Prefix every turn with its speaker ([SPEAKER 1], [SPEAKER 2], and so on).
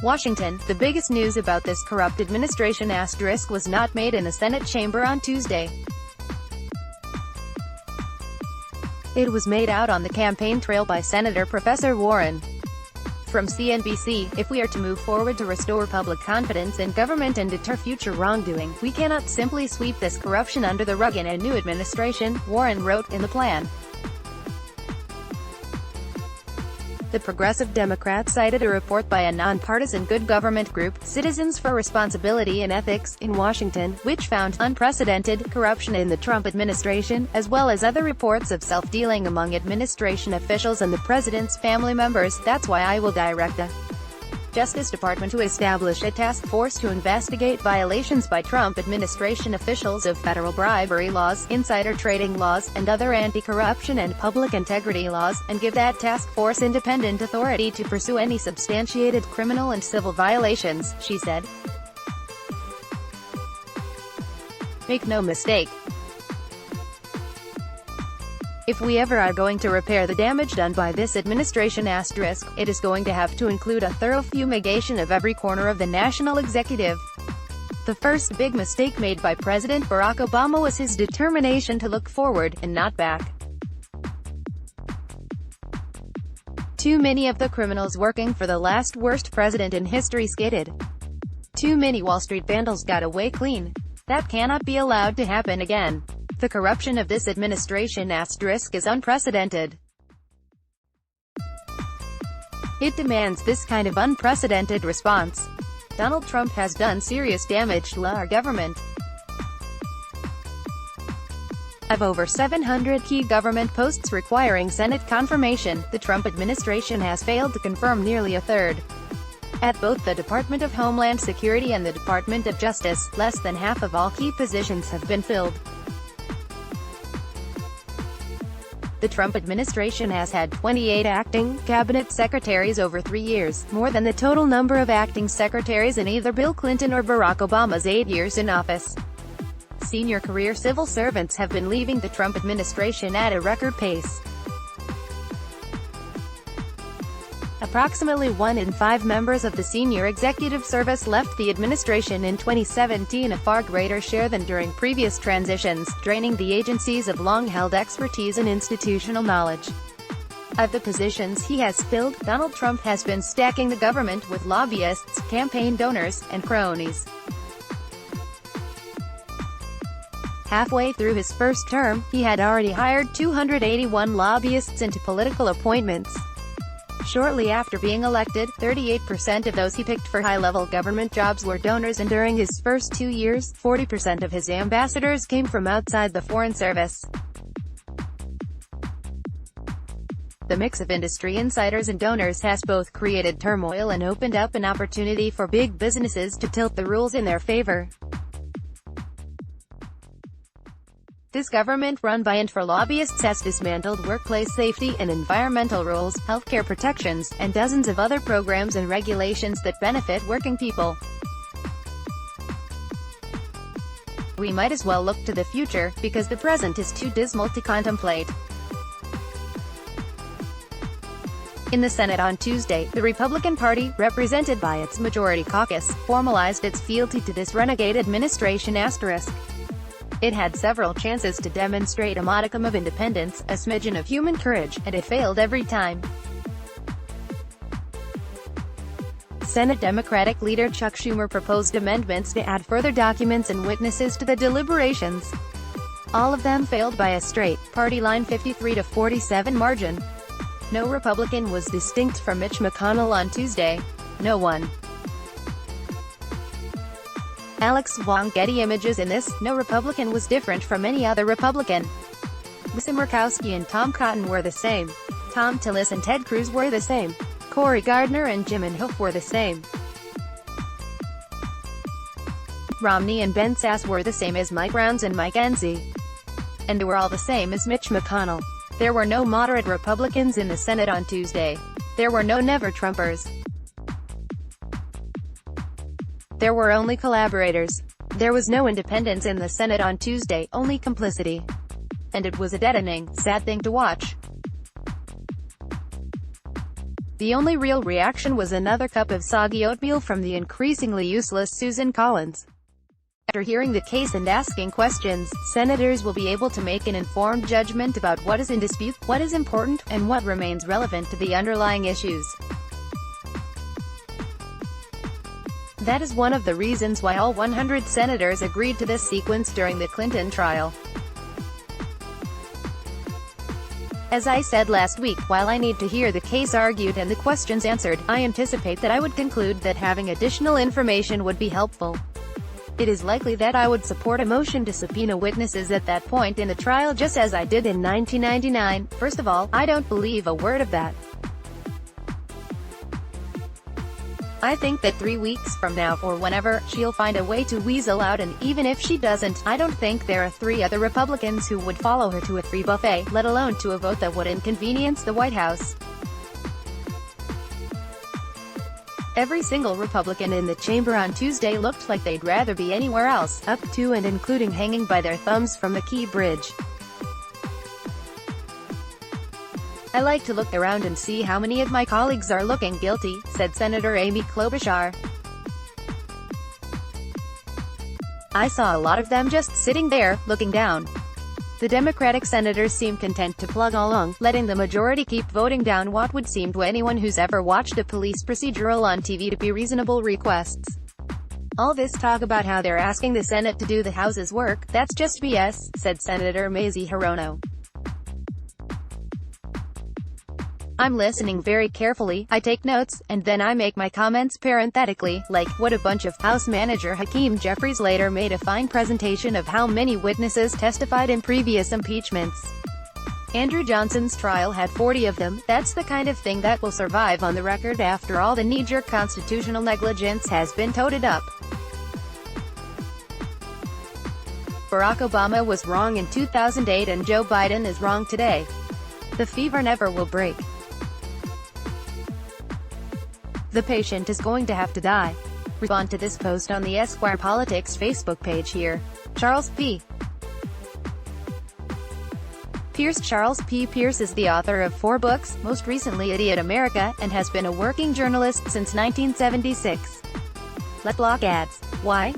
[SPEAKER 1] Washington, the biggest news about this corrupt administration asterisk was not made in the Senate chamber on Tuesday. It was made out on the campaign trail by Senator Professor Warren. From CNBC, if we are to move forward to restore public confidence in government and deter future wrongdoing, we cannot simply sweep this corruption under the rug in a new administration, Warren wrote in the plan. The Progressive Democrats cited a report by a nonpartisan good government group, Citizens for Responsibility and Ethics, in Washington, which found unprecedented corruption in the Trump administration, as well as other reports of self-dealing among administration officials and the president's family members. That's why I will direct the Justice Department to establish a task force to investigate violations by Trump administration officials of federal bribery laws, insider trading laws, and other anti-corruption and public integrity laws, and give that task force independent authority to pursue any substantiated criminal and civil violations, she said. Make no mistake. If we ever are going to repair the damage done by this administration asterisk, it is going to have to include a thorough fumigation of every corner of the national executive. The first big mistake made by President Barack Obama was his determination to look forward, and not back. Too many of the criminals working for the last worst president in history skidded. Too many Wall Street vandals got away clean. That cannot be allowed to happen again. The corruption of this administration asterisk is unprecedented. It demands this kind of unprecedented response. Donald Trump has done serious damage to our government. Of over 700 key government posts requiring Senate confirmation, the Trump administration has failed to confirm nearly a third. At both the Department of Homeland Security and the Department of Justice, less than half of all key positions have been filled. The Trump administration has had 28 acting cabinet secretaries over 3 years, more than the total number of acting secretaries in either Bill Clinton or Barack Obama's 8 years in office. Senior career civil servants have been leaving the Trump administration at a record pace. Approximately 1 in 5 members of the senior executive service left the administration in 2017, a far greater share than during previous transitions, draining the agencies of long-held expertise and institutional knowledge. Of the positions he has filled, Donald Trump has been stacking the government with lobbyists, campaign donors, and cronies. Halfway through his first term, he had already hired 281 lobbyists into political appointments. Shortly after being elected, 38% of those he picked for high-level government jobs were donors, and during his first 2 years, 40% of his ambassadors came from outside the Foreign Service. The mix of industry insiders and donors has both created turmoil and opened up an opportunity for big businesses to tilt the rules in their favor. This government run by and for lobbyists has dismantled workplace safety and environmental rules, healthcare protections, and dozens of other programs and regulations that benefit working people. We might as well look to the future, because the present is too dismal to contemplate. In the Senate on Tuesday, the Republican Party, represented by its majority caucus, formalized its fealty to this renegade administration asterisk. It had several chances to demonstrate a modicum of independence, a smidgen of human courage, and it failed every time. Senate Democratic leader Chuck Schumer proposed amendments to add further documents and witnesses to the deliberations. All of them failed by a straight, party line 53-47 margin. No Republican was distinct from Mitch McConnell on Tuesday. No one. Alex Wong, Getty Images. In this, no Republican was different from any other Republican. Lisa Murkowski and Tom Cotton were the same. Tom Tillis and Ted Cruz were the same. Cory Gardner and Jim Inhofe were the same. Romney and Ben Sasse were the same as Mike Rounds and Mike Enzi. And they were all the same as Mitch McConnell. There were no moderate Republicans in the Senate on Tuesday. There were no never-Trumpers. There were only collaborators. There was no independence in the Senate on Tuesday, only complicity. And it was a deadening, sad thing to watch. The only real reaction was another cup of soggy oatmeal from the increasingly useless Susan Collins. After hearing the case and asking questions, senators will be able to make an informed judgment about what is in dispute, what is important, and what remains relevant to the underlying issues. That is one of the reasons why all 100 senators agreed to this sequence during the Clinton trial. As I said last week, while I need to hear the case argued and the questions answered, I anticipate that I would conclude that having additional information would be helpful. It is likely that I would support a motion to subpoena witnesses at that point in the trial, just as I did in 1999. First of all, I don't believe a word of that. I think that 3 weeks from now, or whenever, she'll find a way to weasel out, and even if she doesn't, I don't think there are 3 other Republicans who would follow her to a free buffet, let alone to a vote that would inconvenience the White House. Every single Republican in the chamber on Tuesday looked like they'd rather be anywhere else, up to and including hanging by their thumbs from the Key Bridge. I like to look around and see how many of my colleagues are looking guilty, said Senator Amy Klobuchar. I saw a lot of them just sitting there, looking down. The Democratic senators seem content to plug along, letting the majority keep voting down what would seem to anyone who's ever watched a police procedural on TV to be reasonable requests. All this talk about how they're asking the Senate to do the House's work, that's just BS, said Senator Mazie Hirono. I'm listening very carefully, I take notes, and then I make my comments parenthetically, like, what a bunch of. House Manager Hakeem Jeffries later made a fine presentation of how many witnesses testified in previous impeachments. Andrew Johnson's trial had 40 of them. That's the kind of thing that will survive on the record after all the knee-jerk constitutional negligence has been toted up. Barack Obama was wrong in 2008 and Joe Biden is wrong today. The fever never will break. The patient is going to have to die. Respond to this post on the Esquire Politics Facebook page here. Charles P. Pierce. Charles P. Pierce is the author of 4 books, most recently Idiot America, and has been a working journalist since 1976. Let block ads. Why?